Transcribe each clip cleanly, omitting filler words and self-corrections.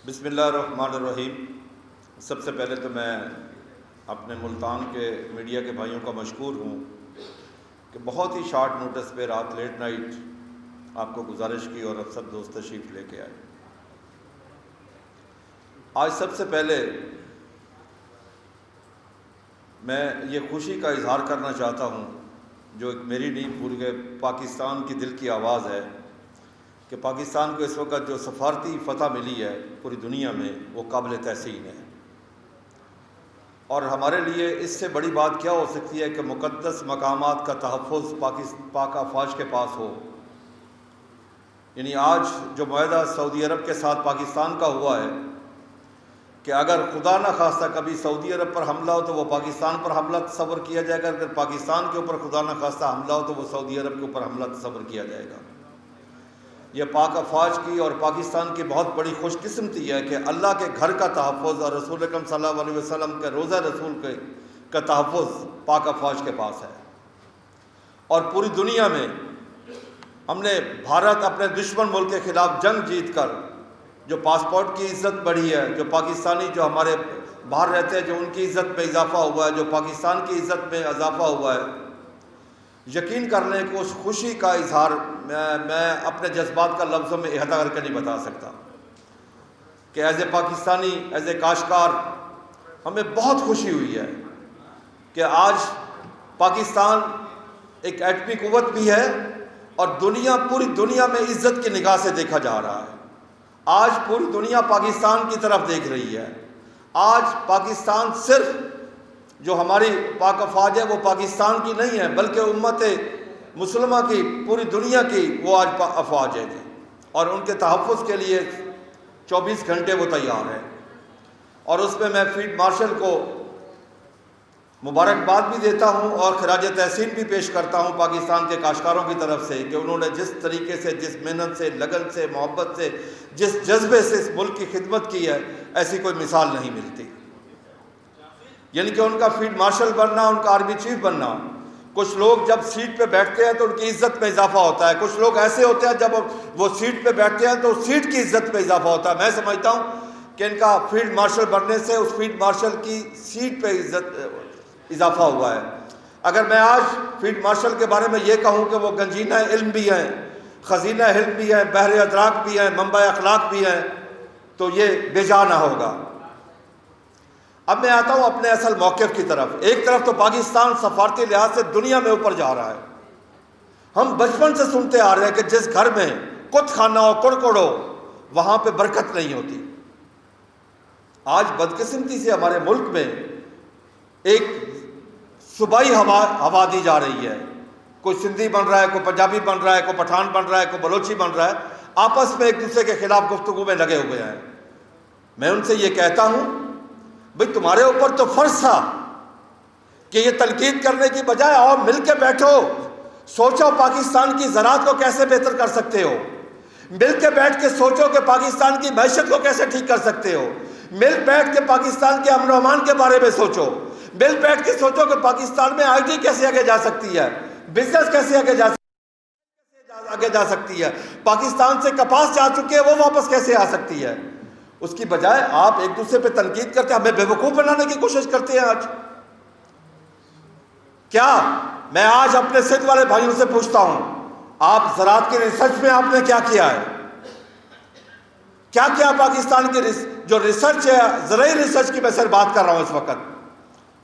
بسم اللہ الرحمن الرحیم۔ سب سے پہلے تو میں اپنے ملتان کے میڈیا کے بھائیوں کا مشکور ہوں کہ بہت ہی شارٹ نوٹس پہ رات لیٹ نائٹ آپ کو گزارش کی اور اب سب دوست تشریف لے کے آئے۔ آج سب سے پہلے میں یہ خوشی کا اظہار کرنا چاہتا ہوں جو ایک میری نہیں پورے پاکستان کی دل کی آواز ہے کہ پاکستان کو اس وقت جو سفارتی فتح ملی ہے پوری دنیا میں وہ قابل تحسین ہے، اور ہمارے لیے اس سے بڑی بات کیا ہو سکتی ہے کہ مقدس مقامات کا تحفظ پاک افواج کے پاس ہو۔ یعنی آج جو معاہدہ سعودی عرب کے ساتھ پاکستان کا ہوا ہے کہ اگر خدا نہ خواستہ کبھی سعودی عرب پر حملہ ہو تو وہ پاکستان پر حملہ تصور کیا جائے گا، اگر پاکستان کے اوپر خدا نہ خواستہ حملہ ہو تو وہ سعودی عرب کے اوپر حملہ تصور کیا جائے گا۔ یہ پاک افواج کی اور پاکستان کی بہت بڑی خوش قسمتی ہے کہ اللہ کے گھر کا تحفظ اور رسول اکرم صلی اللہ علیہ وسلم کے روضہ رسول کا تحفظ پاک افواج کے پاس ہے۔ اور پوری دنیا میں ہم نے بھارت اپنے دشمن ملک کے خلاف جنگ جیت کر جو پاسپورٹ کی عزت بڑھی ہے، جو پاکستانی جو ہمارے باہر رہتے ہیں جو ان کی عزت میں اضافہ ہوا ہے، جو پاکستان کی عزت میں اضافہ ہوا ہے، یقین کر لیں کہ اس خوشی کا اظہار میں اپنے جذبات کا لفظوں میں احاطہ کر کے نہیں بتا سکتا کہ as a Pakistani, as a کاشتکار ہمیں بہت خوشی ہوئی ہے کہ آج پاکستان ایک ایٹمی قوت بھی ہے اور پوری دنیا میں عزت کی نگاہ سے دیکھا جا رہا ہے۔ آج پوری دنیا پاکستان کی طرف دیکھ رہی ہے۔ آج پاکستان صرف جو ہماری پاک افواج ہے وہ پاکستان کی نہیں ہے بلکہ امت مسلمہ کی، پوری دنیا کی وہ آج افواج ہے اور ان کے تحفظ کے لیے 24 گھنٹے وہ تیار ہے۔ اور اس میں میں فیلڈ مارشل کو مبارکباد بھی دیتا ہوں اور خراج تحسین بھی پیش کرتا ہوں پاکستان کے کاشتکاروں کی طرف سے کہ انہوں نے جس طریقے سے، جس محنت سے، لگن سے، محبت سے، جس جذبے سے اس ملک کی خدمت کی ہے، ایسی کوئی مثال نہیں ملتی۔ یعنی کہ ان کا فیلڈ مارشل بننا، ان کا آرمی چیف بننا، کچھ لوگ جب سیٹ پہ بیٹھتے ہیں تو ان کی عزت میں اضافہ ہوتا ہے، کچھ لوگ ایسے ہوتے ہیں جب وہ سیٹ پہ بیٹھتے ہیں تو سیٹ کی عزت میں اضافہ ہوتا ہے۔ میں سمجھتا ہوں کہ ان کا فیلڈ مارشل بننے سے اس فیلڈ مارشل کی سیٹ پہ اضافہ ہوا ہے۔ اگر میں آج فیلڈ مارشل کے بارے میں یہ کہوں کہ وہ گنجینہ علم بھی ہیں، خزینہ علم بھی ہیں، بحر ادراک بھی ہیں، منبع اخلاق بھی ہیں، تو یہ بے جا نہ ہوگا۔ اب میں آتا ہوں اپنے اصل موقف کی طرف۔ ایک طرف تو پاکستان سفارتی لحاظ سے دنیا میں اوپر جا رہا ہے۔ ہم بچپن سے سنتے آ رہے ہیں کہ جس گھر میں کت خانہ ہو، کڑکڑ ہو، وہاں پہ برکت نہیں ہوتی۔ آج بدقسمتی سے ہمارے ملک میں ایک صوبائی ہوا دی جا رہی ہے، کوئی سندھی بن رہا ہے، کوئی پنجابی بن رہا ہے، کوئی پٹھان بن رہا ہے، کوئی بلوچی بن رہا ہے، آپس میں ایک دوسرے کے خلاف گفتگو میں لگے ہوئے ہیں۔ میں ان سے یہ کہتا ہوں بھئی تمہارے اوپر تو فرض تھا کہ یہ تنقید کرنے کی بجائے آؤ مل کے بیٹھو، سوچو پاکستان کی زراعت کو کیسے بہتر کر سکتے ہو، مل کے بیٹھ کے سوچو کہ پاکستان کی معیشت کو کیسے ٹھیک کر سکتے ہو، مل بیٹھ کے پاکستان کے امن و امان کے بارے میں سوچو، مل بیٹھ کے سوچو کہ پاکستان میں آئی ٹی کیسے آگے جا سکتی ہے، بزنس کیسے آگے جا سکتی ہے، پاکستان سے کپاس جا چکے ہیں وہ واپس کیسے آ سکتی ہے۔ اس کی بجائے آپ ایک دوسرے پہ تنقید کرتے ہیں، ہمیں بے وقوف بنانے کی کوشش کرتے ہیں۔ آج کیا میں آج اپنے سندھ والے بھائیوں سے پوچھتا ہوں، آپ زراعت کی ریسرچ میں آپ نے کیا کیا ہے؟ کیا پاکستان کی جو ریسرچ ہے، زرعی ریسرچ کی میں سر بات کر رہا ہوں اس وقت،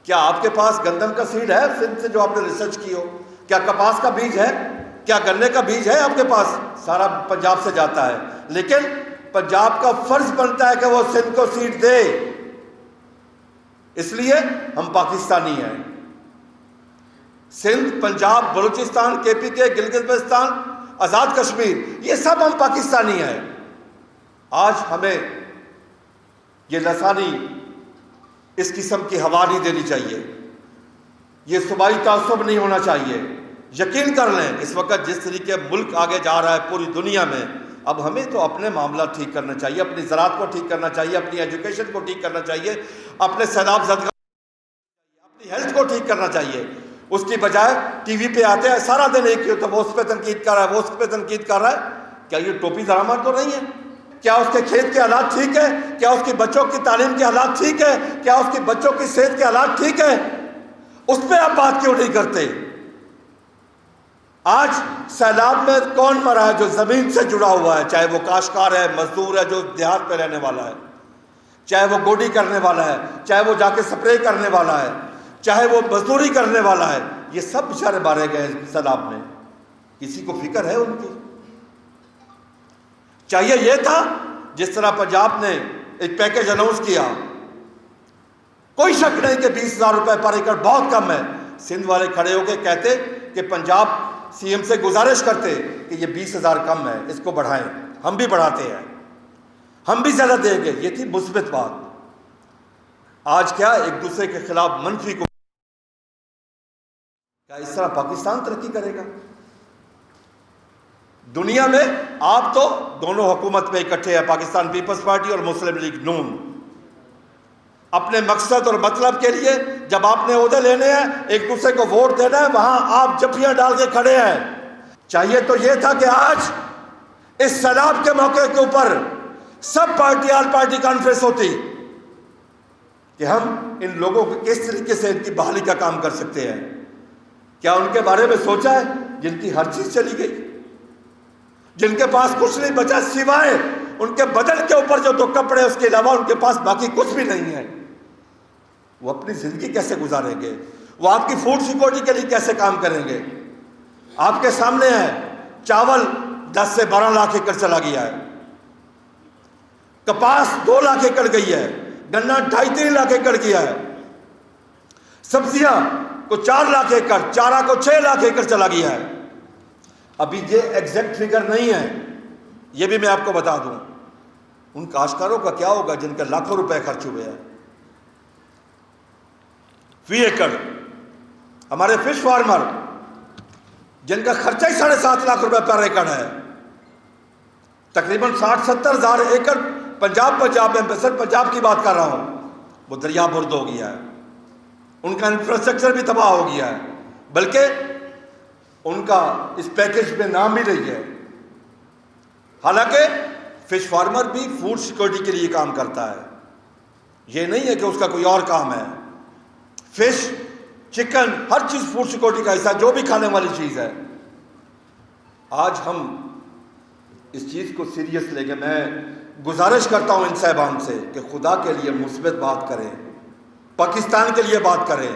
کیا آپ کے پاس گندم کا سیڈ ہے سندھ سے جو آپ نے ریسرچ کی ہو؟ کیا کپاس کا بیج ہے؟ کیا گنے کا بیج ہے آپ کے پاس؟ سارا پنجاب سے جاتا ہے، لیکن پنجاب کا فرض بنتا ہے کہ وہ سندھ کو سیٹ دے، اس لیے ہم پاکستانی ہیں۔ سندھ، پنجاب، بلوچستان، کے پی کے، گلگت بلتستان، آزاد کشمیر، یہ سب ہم پاکستانی ہیں۔ آج ہمیں یہ لسانی اس قسم کی ہوا نہیں دینی چاہیے، یہ صوبائی تعصب نہیں ہونا چاہیے۔ یقین کر لیں اس وقت جس طریقے ملک آگے جا رہا ہے پوری دنیا میں، اب ہمیں تو اپنے معاملات ٹھیک کرنا چاہیے، اپنی زراعت کو ٹھیک کرنا چاہیے، اپنی ایجوکیشن کو ٹھیک کرنا چاہیے، اپنے سیلاب زدگان اپنی ہیلتھ کو ٹھیک کرنا چاہیے۔ اس کی بجائے ٹی وی پہ آتے ہیں سارا دن ایک ہی ہوتا ہے، وہ اس پہ تنقید کر رہا ہے، وہ اس پہ تنقید کر رہا ہے۔ کیا یہ ٹوپی درآمد تو نہیں ہے؟ کیا اس کے کھیت کے حالات ٹھیک ہے؟ کیا اس کی بچوں کی تعلیم کے حالات ٹھیک ہے؟ کیا اس کی بچوں کی صحت کے حالات ٹھیک ہے؟ اس پہ آپ بات کیوں نہیں کرتے؟ آج سیلاب میں کون مرا ہے جو زمین سے جڑا ہوا ہے؟ چاہے وہ کاشتکار ہے، مزدور ہے جو دیہات پہ رہنے والا ہے، چاہے وہ گوڈی کرنے والا ہے، چاہے وہ جا کے سپرے کرنے والا ہے، چاہے وہ مزدوری کرنے والا ہے، یہ سب بیچارے مارے گئے سیلاب میں. کسی کو فکر ہے ان کی؟ چاہیے یہ تھا جس طرح پنجاب نے ایک پیکج اناؤنس کیا، کوئی شک نہیں کہ 20,000 روپے پر ایکڑ بہت کم ہے. سندھ والے کھڑے ہو کے کہتے کہ پنجاب سی ایم سے گزارش کرتے کہ یہ 20,000 کم ہے، اس کو بڑھائیں. ہم بھی بڑھاتے ہیں، ہم بھی زیادہ دیں گے. یہ تھی مثبت بات. آج کیا ایک دوسرے کے خلاف منفی کو، کیا اس طرح پاکستان ترقی کرے گا؟ دنیا میں آپ تو دونوں حکومت میں اکٹھے ہیں، پاکستان پیپلز پارٹی اور مسلم لیگ نون. اپنے مقصد اور مطلب کے لیے جب آپ نے عہدے لینے ہیں، ایک دوسرے کو ووٹ دینا ہے، وہاں آپ جفیاں ڈال کے کھڑے ہیں. چاہیے تو یہ تھا کہ آج اس سیلاب کے موقع کے اوپر سب پارٹی آل پارٹی کانفرنس ہوتی کہ ہم ان لوگوں کو کس طریقے سے ان کی بحالی کا کام کر سکتے ہیں. کیا ان کے بارے میں سوچا ہے جن کی ہر چیز چلی گئی، جن کے پاس کچھ نہیں بچا سوائے ان کے بدن کے اوپر جو 2 کپڑے، اس کے علاوہ ان کے پاس باقی کچھ بھی نہیں ہے؟ وہ اپنی زندگی کیسے گزاریں گے؟ وہ آپ کی فوڈ سیکورٹی کے لیے کیسے کام کریں گے؟ آپ کے سامنے ہے، چاول 10 سے 12 لاکھ ایکڑ چلا گیا ہے، کپاس 2 لاکھ ایکڑ گئی ہے، گنا 2.5-3 لاکھ ایکڑ گیا ہے، سبزیاں کو 4 لاکھ ایکڑ، چارہ کو 6 لاکھ ایکڑ چلا گیا ہے. ابھی یہ ایگزیکٹ فگر نہیں ہے، یہ بھی میں آپ کو بتا دوں. ان کاشتکاروں کا کیا ہوگا جن کے لاکھوں روپے خرچ ہوئے ہیں فی ایکڑ؟ ہمارے فش فارمر جن کا خرچہ ہی 7.5 لاکھ روپے پر ایکڑ ہے، تقریباً 60-70 ہزار ایکڑ پنجاب میں، صرف پنجاب کی بات کر رہا ہوں، وہ دریا برد ہو گیا ہے. ان کا انفراسٹرکچر بھی تباہ ہو گیا ہے، بلکہ ان کا اس پیکج میں نام بھی نہیں ہے. حالانکہ فش فارمر بھی فوڈ سیکورٹی کے لیے کام کرتا ہے، یہ نہیں ہے کہ اس کا کوئی اور کام ہے. فش، چکن، ہر چیز فوڈ سیکورٹی کا حصہ، جو بھی کھانے والی چیز ہے. آج ہم اس چیز کو سیریس لے کے، میں گزارش کرتا ہوں ان صاحبان سے کہ خدا کے لیے مثبت بات کریں، پاکستان کے لیے بات کریں.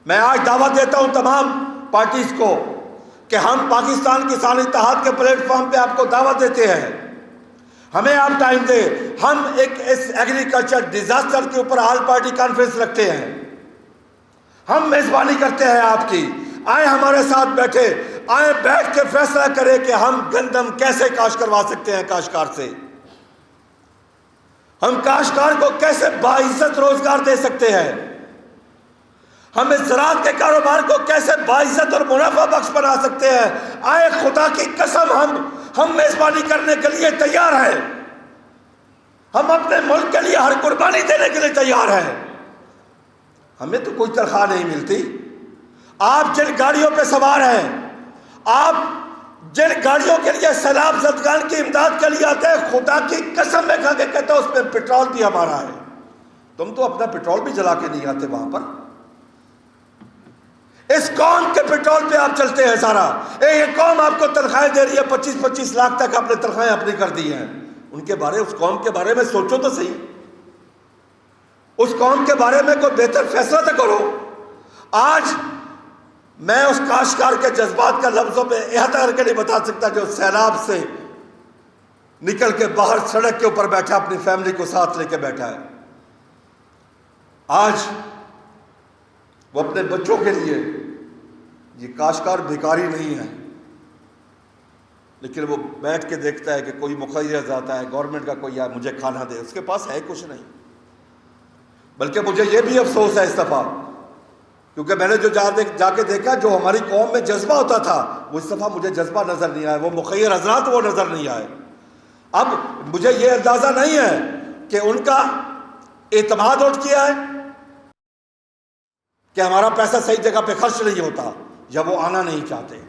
میں آج دعوت دیتا ہوں تمام پارٹیز کو کہ ہم پاکستان کسان اتحاد کے پلیٹ فارم پہ آپ کو دعوت دیتے ہیں، ہمیں آپ ٹائم دیں. ہم ایک اس ایگریکلچر ڈیزاسٹر کے اوپر آل پارٹی کانفرنس رکھتے ہیں، ہم میزبانی کرتے ہیں آپ کی. آئیں ہمارے ساتھ بیٹھے، آئیں بیٹھ کے فیصلہ کریں کہ ہم گندم کیسے کاشت کروا سکتے ہیں کاشتکار سے، ہم کاشتکار کو کیسے باعزت روزگار دے سکتے ہیں، ہم اس زراعت کے کاروبار کو کیسے باعزت اور منافع بخش بنا سکتے ہیں. آئے خدا کی قسم ہم میزبانی کرنے کے لیے تیار ہیں، ہم اپنے ملک کے لیے ہر قربانی دینے کے لیے تیار ہیں. ہمیں تو کوئی تنخواہ نہیں ملتی. آپ جن گاڑیوں پہ سوار ہیں، آپ جن گاڑیوں کے لیے سیلاب زدگان کی امداد کے لیے آتے ہیں، خدا کی قسم میں کھا کے کہتا ہوں اس میں پیٹرول بھی ہمارا ہے. تم تو اپنا پیٹرول بھی جلا کے نہیں آتے وہاں پر. اس قوم کے پیٹرول پہ آپ چلتے ہیں سارا. یہ قوم آپ کو تنخواہیں دے رہی ہے، 25-25 لاکھ تک آپ نے تنخواہیں اپنی کر دی ہیں. ان کے بارے، اس قوم کے بارے میں سوچو تو صحیح. اس قوم کے بارے میں کوئی بہتر فیصلہ تو کرو. آج میں اس کاشتکار کے جذبات کا لفظوں میں احاطہ کر کے نہیں بتا سکتا جو سیلاب سے نکل کے باہر سڑک کے اوپر بیٹھا، اپنی فیملی کو ساتھ لے کے بیٹھا ہے. آج وہ اپنے بچوں کے لیے، یہ کاشتکار بھکاری نہیں ہے، لیکن وہ بیٹھ کے دیکھتا ہے کہ کوئی مخرج آتا ہے، گورنمنٹ کا کوئی مجھے کھانا دے. اس کے پاس ہے کچھ نہیں. بلکہ مجھے یہ بھی افسوس ہے اس دفعہ، کیونکہ میں نے جو جا کے دیکھا، جو ہماری قوم میں جذبہ ہوتا تھا، وہ اس دفعہ مجھے جذبہ نظر نہیں آیا، وہ مخیر حضرات وہ نظر نہیں آئے. اب مجھے یہ اندازہ نہیں ہے کہ ان کا اعتماد اٹھ کیا ہے، کہ ہمارا پیسہ صحیح جگہ پہ خرچ نہیں ہوتا، یا وہ آنا نہیں چاہتے.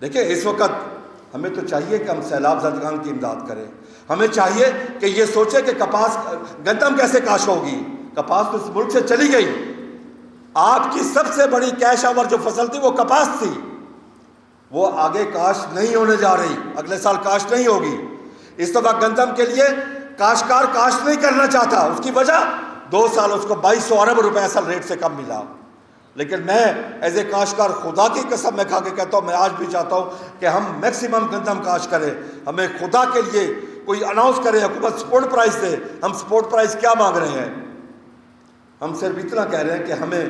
دیکھیں اس وقت ہمیں تو چاہیے کہ ہم سیلاب زدگان کی امداد کریں. ہمیں چاہیے کہ یہ سوچے کہ کپاس گندم کیسے کاشت ہوگی. کپاس تو اس ملک سے چلی گئی. آپ کی سب سے بڑی کیش آور جو فصل تھی وہ کپاس تھی. وہ آگے کاشت نہیں ہونے جا رہی. اگلے سال کاشت نہیں ہوگی. اس دفعہ گندم کے لیے کاشتکار کاشت نہیں کرنا چاہتا. اس کی وجہ 2 سال اس کو 2200 ارب روپے اصل ریٹ سے کم ملا. لیکن میں ایز اے کاشتکار خدا کی قسم میں کھا کے کہتا ہوں, میں آج بھی چاہتا ہوں کہ ہم میکسیمم گندم کاشت کریں. ہمیں خدا کے لیے کوئی اناؤنس کرے, حکومت سپورٹ پرائز دے. ہم سپورٹ پرائز کیا مانگ رہے ہیں؟ ہم صرف اتنا کہہ رہے ہیں کہ ہمیں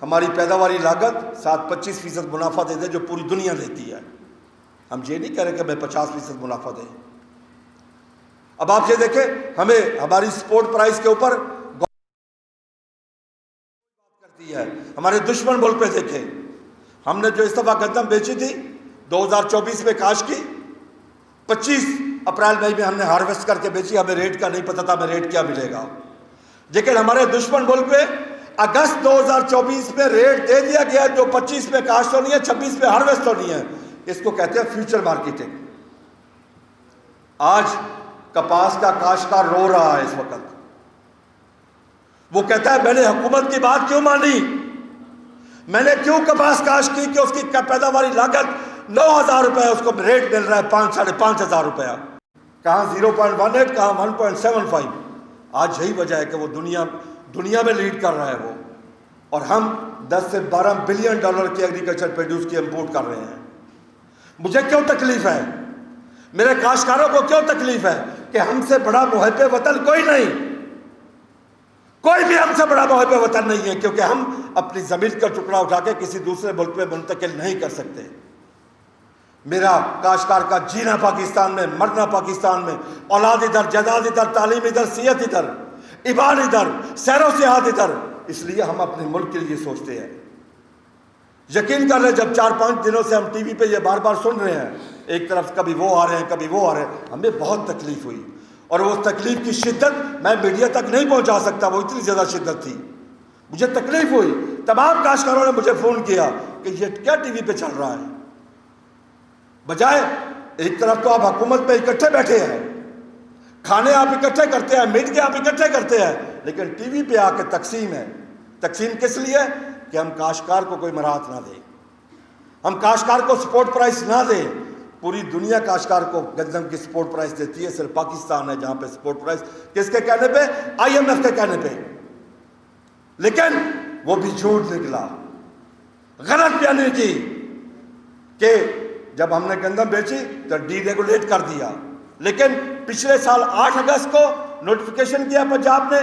ہماری پیداواری لاگت 25% منافع دے دے جو پوری دنیا لیتی ہے. ہم یہ نہیں کہہ رہے کہ ہمیں 50% منافع دیں. اب آپ یہ دیکھیں, ہمیں ہماری سپورٹ پرائز کے اوپر کرتی ہے. ہمارے دشمن ملک پہ دیکھیں, ہم نے جو اس دفعہ گندم بیچی تھی 2024 میں کاشت کی, 25 اپریل مئی میں ہم نے ہارویسٹ کر کے بیچی. ہمیں ریٹ کا نہیں پتا تھا ہمیں ریٹ کیا ملے گا. لیکن ہمارے دشمن ملک میں اگست 2024 میں ریٹ دے دیا گیا جو 25 میں کاشت ہونی ہے, 26 میں ہارویسٹ ہونی ہے. اس کو کہتے ہیں فیوچر مارکیٹنگ. آج کپاس کا کاشتکار رو رہا ہے اس وقت. وہ کہتا ہے میں نے حکومت کی بات کیوں مانی, میں نے کیوں کپاس کاشت کی کہ اس کی پیداواری لاگت 9,000 روپے, اس کو ریٹ مل رہا ہے 5,500 روپیہ. کہاں 0.18, کہاں 1.75. آج یہی وجہ ہے کہ وہ دنیا میں لیڈ کر رہا ہے وہ, اور ہم 10 سے 12 بلین ڈالر کی ایگریکلچر پروڈیوس کی امپورٹ کر رہے ہیں. مجھے کیوں تکلیف ہے, میرے کاشتکاروں کو کیوں تکلیف ہے کہ ہم سے بڑا محب وطن کوئی نہیں, کوئی بھی ہم سے بڑا محب وطن نہیں ہے, کیونکہ ہم اپنی زمین کا ٹکڑا اٹھا کے کسی دوسرے ملک میں منتقل نہیں کر سکتے. میرا کاشتکار کا جینا پاکستان میں, مرنا پاکستان میں, اولاد ادھر, جائیداد ادھر, تعلیم ادھر, صحت ادھر, ایمان ادھر, سیر و سیاحت ادھر. اس لیے ہم اپنے ملک کے لیے سوچتے ہیں. یقین کر لیں, جب 4-5 دنوں سے ہم ٹی وی پہ یہ بار بار سن رہے ہیں, ایک طرف کبھی وہ آ رہے ہیں کبھی وہ آ رہے ہیں, ہمیں بہت تکلیف ہوئی. اور وہ تکلیف کی شدت میں میڈیا تک نہیں پہنچا سکتا, وہ اتنی زیادہ شدت تھی. مجھے تکلیف ہوئی. تمام کاشتکاروں نے مجھے فون کیا کہ یہ کیا ٹی وی پہ چل رہا ہے. بجائے ایک طرف تو آپ حکومت پہ اکٹھے بیٹھے ہیں, کھانے آپ اکٹھے کرتے ہیں, میٹ کے آپ اکٹھے کرتے ہیں, لیکن ٹی وی پہ آ کے تقسیم ہے. تقسیم کس لیے؟ کہ ہم کاشتکار کو کوئی مراحت نہ دیں, ہم کاشتکار کو سپورٹ پرائز نہ دیں. پوری دنیا کاشتکار کو گندم کی سپورٹ پرائز دیتی ہے, صرف پاکستان ہے جہاں پہ سپورٹ پرائز کس کے کہنے پہ؟ IMF کے کہنے پہ. لیکن وہ بھی جھوٹ نکلا, غلط بیانی کی کہ جب ہم نے گندم بیچی تو ڈی ریگولیٹ کر دیا. لیکن پچھلے سال 8 اگست کو نوٹیفیکیشن کیا پنجاب نے,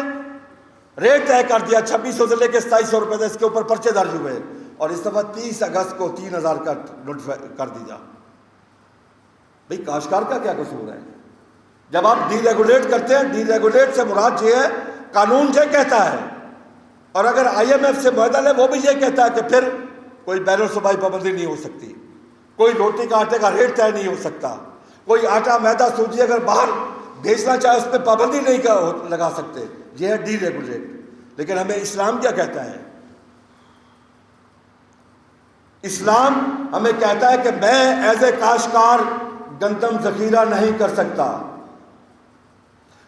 ریٹ طے کر دیا 2600 سے لے کے 2700 روپے, اس کے اوپر پرچے درج ہوئے. اور اس دفعہ 30 اگست کو 3000 کا نوٹیفائی کر دیا. بھئی کاشتکار کا کیا قصور ہے؟ جب آپ ڈی ریگولیٹ کرتے ہیں, ڈی ریگولیٹ سے مراد یہ ہے قانون یہ کہتا ہے, اور اگر IMF سے معاہدہ لے وہ بھی یہ کہتا ہے کہ پھر کوئی بین الصوبائی پابندی نہیں ہو سکتی, کوئی روٹی کا آٹے کا ریٹ طے نہیں ہو سکتا, کوئی آٹا میدا سوجی اگر باہر بیچنا چاہے اس پہ پابندی نہیں لگا سکتے. یہ ہے ڈی ریگولیٹ. لیکن ہمیں اسلام کیا کہتا ہے؟ اسلام ہمیں کہتا ہے کہ میں ایز اے کاشتکار گندم ذخیرہ نہیں کر سکتا.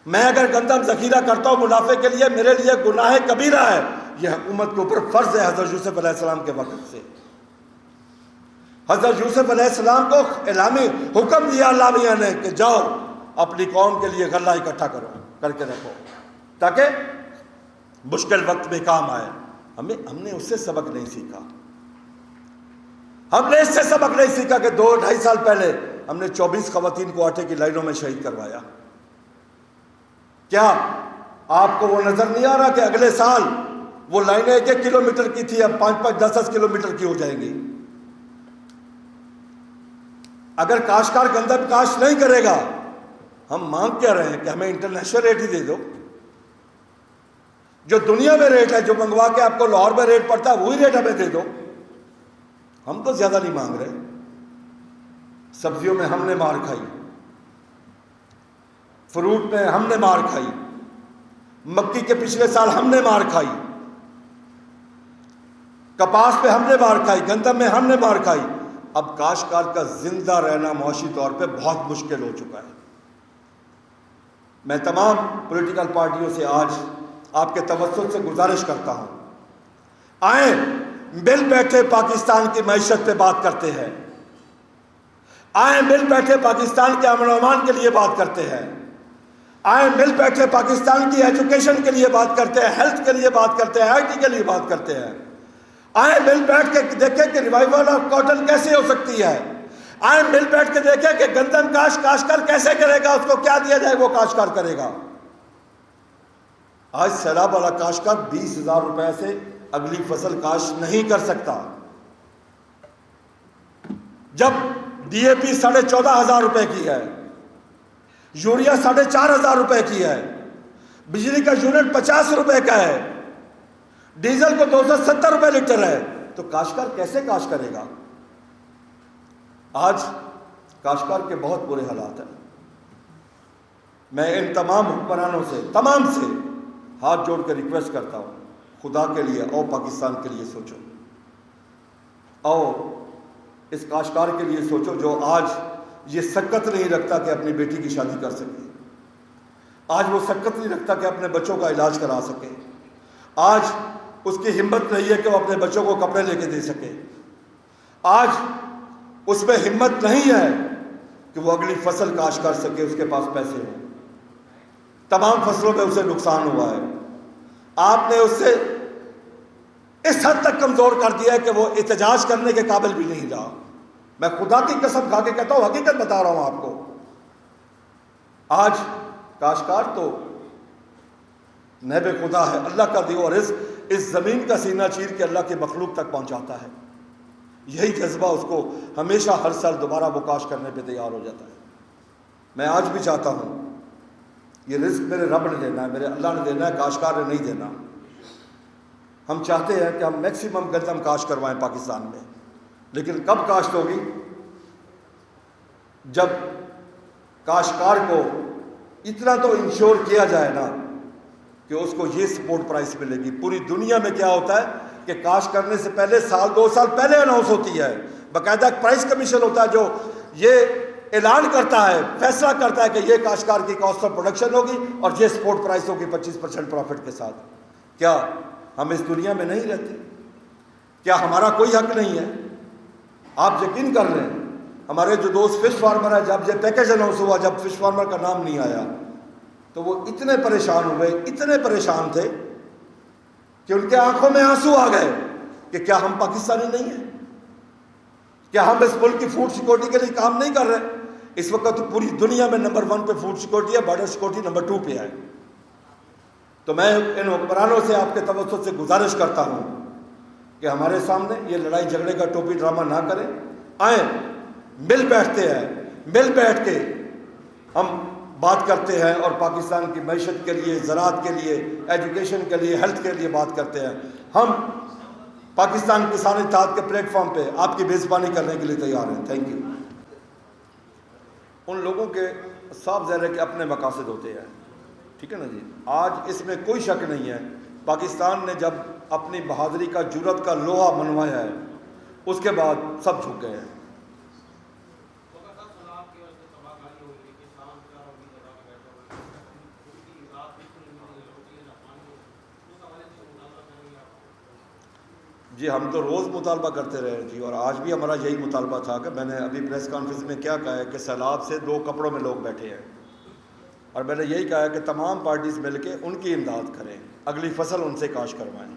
میں اگر گندم ذخیرہ کرتا ہوں منافع کے لیے, میرے لیے گناہ کبیرہ ہے. یہ حکومت کے اوپر فرض ہے حضرت یوسف علیہ السلام کے وقت سے. حضرت یوسف علیہ السلام کو اعلامی حکم دیا اللہ میاں نے کہ جاؤ اپنی قوم کے لیے غلہ اکٹھا کرو, کر کے رکھو تاکہ مشکل وقت میں کام آئے. ہم نے اس سے سبق نہیں سیکھا. ہم نے اس سے سبق نہیں سیکھا کہ 2-2.5 سال پہلے ہم نے 24 خواتین کو آٹے کی لائنوں میں شہید کروایا. کیا آپ کو وہ نظر نہیں آ رہا کہ اگلے سال وہ لائنیں 1 کلومیٹر کی تھی, اب 5-5, 10-10 کلومیٹر کی ہو جائیں گی. اگر کاشتکار گندم کاشت نہیں کرے گا, ہم مانگ کیا رہے ہیں کہ ہمیں انٹرنیشنل ریٹ ہی دے دو. جو دنیا میں ریٹ ہے, جو منگوا کے آپ کو لاہور میں ریٹ پڑتا ہے وہی ریٹ ہمیں دے دو. ہم تو زیادہ نہیں مانگ رہے. سبزیوں میں ہم نے مار کھائی, فروٹ میں ہم نے مار کھائی, مکی کے پچھلے سال ہم نے مار کھائی, کپاس پہ ہم نے مار کھائی, گندم میں ہم نے مار کھائی. اب کاشتکار کا زندہ رہنا معاشی طور پہ بہت مشکل ہو چکا ہے۔ میں تمام پولیٹیکل پارٹیوں سے آج آپ کے توسط سے گزارش کرتا ہوں، آئیں مل بیٹھے پاکستان کی معیشت پہ بات کرتے ہیں، آئیں مل بیٹھے پاکستان کے امن و امان کے لیے بات کرتے ہیں، آئیں مل بیٹھے پاکستان کی ایجوکیشن کے لیے بات کرتے ہیں، ہیلتھ کے لیے بات کرتے ہیں، آئی ٹی کے لیے بات کرتے ہیں، آئیں مل بیٹھ کے دیکھیں کہ ریوائیول آف کاٹن کیسے ہو سکتی ہے، آئیں مل بیٹھ کے دیکھیں کہ گندم کاشتکار کیسے کرے گا، اس کو کیا دیا جائے وہ کاشتکار کرے گا۔ آج سیلاب والا کاشتکار 20,000 روپے سے اگلی فصل کاشت نہیں کر سکتا، جب ڈی اے پی 14,500 روپے کی ہے، یوریا 4,500 روپے کی ہے، بجلی کا یونٹ 50 روپے کا ہے، ڈیزل کو 270 روپے لیٹر ہے، تو کاشتکار کیسے کاشت کرے گا؟ آج کاشتکار کے بہت برے حالات ہیں۔ میں ان تمام حکمرانوں سے، تمام سے ہاتھ جوڑ کے ریکویسٹ کرتا ہوں، خدا کے لیے اور پاکستان کے لیے سوچو، اور اس کاشتکار کے لیے سوچو جو آج یہ سکت نہیں رکھتا کہ اپنی بیٹی کی شادی کر سکے، آج وہ سکت نہیں رکھتا کہ اپنے بچوں کا علاج کرا سکے، آج اس کی ہمت نہیں ہے کہ وہ اپنے بچوں کو کپڑے لے کے دے سکے، آج اس میں ہمت نہیں ہے کہ وہ اگلی فصل کاشت کر سکے، اس کے پاس پیسے ہوں۔ تمام فصلوں میں اسے نقصان ہوا ہے، آپ نے اس سے اس حد تک کمزور کر دیا ہے کہ وہ احتجاج کرنے کے قابل بھی نہیں رہا۔ میں خدا کی قسم کھا کے کہتا ہوں، حقیقت بتا رہا ہوں آپ کو، آج کاشتکار تو نائب خدا ہے، اللہ کا دیو رزق اس زمین کا سینہ چیر کے اللہ کی مخلوق تک پہنچاتا ہے، یہی جذبہ اس کو ہمیشہ ہر سال دوبارہ وہ کاشت کرنے پہ تیار ہو جاتا ہے۔ میں آج بھی چاہتا ہوں، یہ رزق میرے رب نے دینا ہے، میرے اللہ نے دینا ہے، کاشتکار نے نہیں دینا۔ ہم چاہتے ہیں کہ ہم میکسیمم گندم کاشت کروائیں پاکستان میں، لیکن کب کاشت ہوگی؟ جب کاشتکار کو اتنا تو انشور کیا جائے نا کہ اس کو یہ سپورٹ پرائس ملے گی۔ پوری دنیا میں کیا ہوتا ہے کہ کاشت کرنے سے پہلے سال 2 سال پہلے اناؤنس ہوتی ہے، باقاعدہ پرائس کمیشن ہوتا ہے جو یہ اعلان کرتا ہے، فیصلہ کرتا ہے کہ یہ کاشتکار کی کاسٹ آف پروڈکشن ہوگی اور یہ سپورٹ پرائس ہوگی 25% پروفٹ کے ساتھ۔ کیا ہم اس دنیا میں نہیں رہتے؟ کیا ہمارا کوئی حق نہیں ہے؟ آپ یقین کر لیں، ہمارے جو دوست فش فارمر ہیں، جب یہ پیکیج اناؤنس ہوا، جب فش فارمر کا نام نہیں آیا تو وہ اتنے پریشان ہوئے، اتنے پریشان تھے کہ ان کے آنکھوں میں آنسو آ گئے کہ کیا ہم پاکستانی نہیں ہیں؟ کیا ہم اس ملک کی فوڈ سیکورٹی کے لیے کام نہیں کر رہے؟ اس وقت پوری دنیا میں نمبر 1 پہ فوڈ سیکورٹی ہے، بارڈر سیکورٹی نمبر 2 پہ ہے۔ تو میں ان حکمرانوں سے آپ کے توسط سے گزارش کرتا ہوں کہ ہمارے سامنے یہ لڑائی جھگڑے کا ٹوپی ڈرامہ نہ کریں، آئیں مل بیٹھتے ہیں، مل بیٹھ کے ہم بات کرتے ہیں اور پاکستان کی معیشت کے لیے، زراعت کے لیے، ایجوکیشن کے لیے، ہیلتھ کے لیے بات کرتے ہیں۔ ہم پاکستان کسان اتحاد کے پلیٹ فارم پہ آپ کی میزبانی کرنے کے لیے تیار ہیں۔ Thank you. ان لوگوں کے صاف ظاہر ہے کہ اپنے مقاصد ہوتے ہیں، ٹھیک ہے نا جی۔ آج اس میں کوئی شک نہیں ہے، پاکستان نے جب اپنی بہادری کا جرأت کا لوہا منوایا ہے، اس کے بعد سب جھک گئے ہیں۔ جی ہم تو روز مطالبہ کرتے رہے جی، اور آج بھی ہمارا یہی مطالبہ تھا کہ میں نے ابھی پریس کانفرنس میں کیا کہا ہے کہ سیلاب سے 2 کپڑوں میں لوگ بیٹھے ہیں، اور میں نے یہی کہا ہے کہ تمام پارٹیز مل کے ان کی امداد کریں، اگلی فصل ان سے کاشت کروائیں۔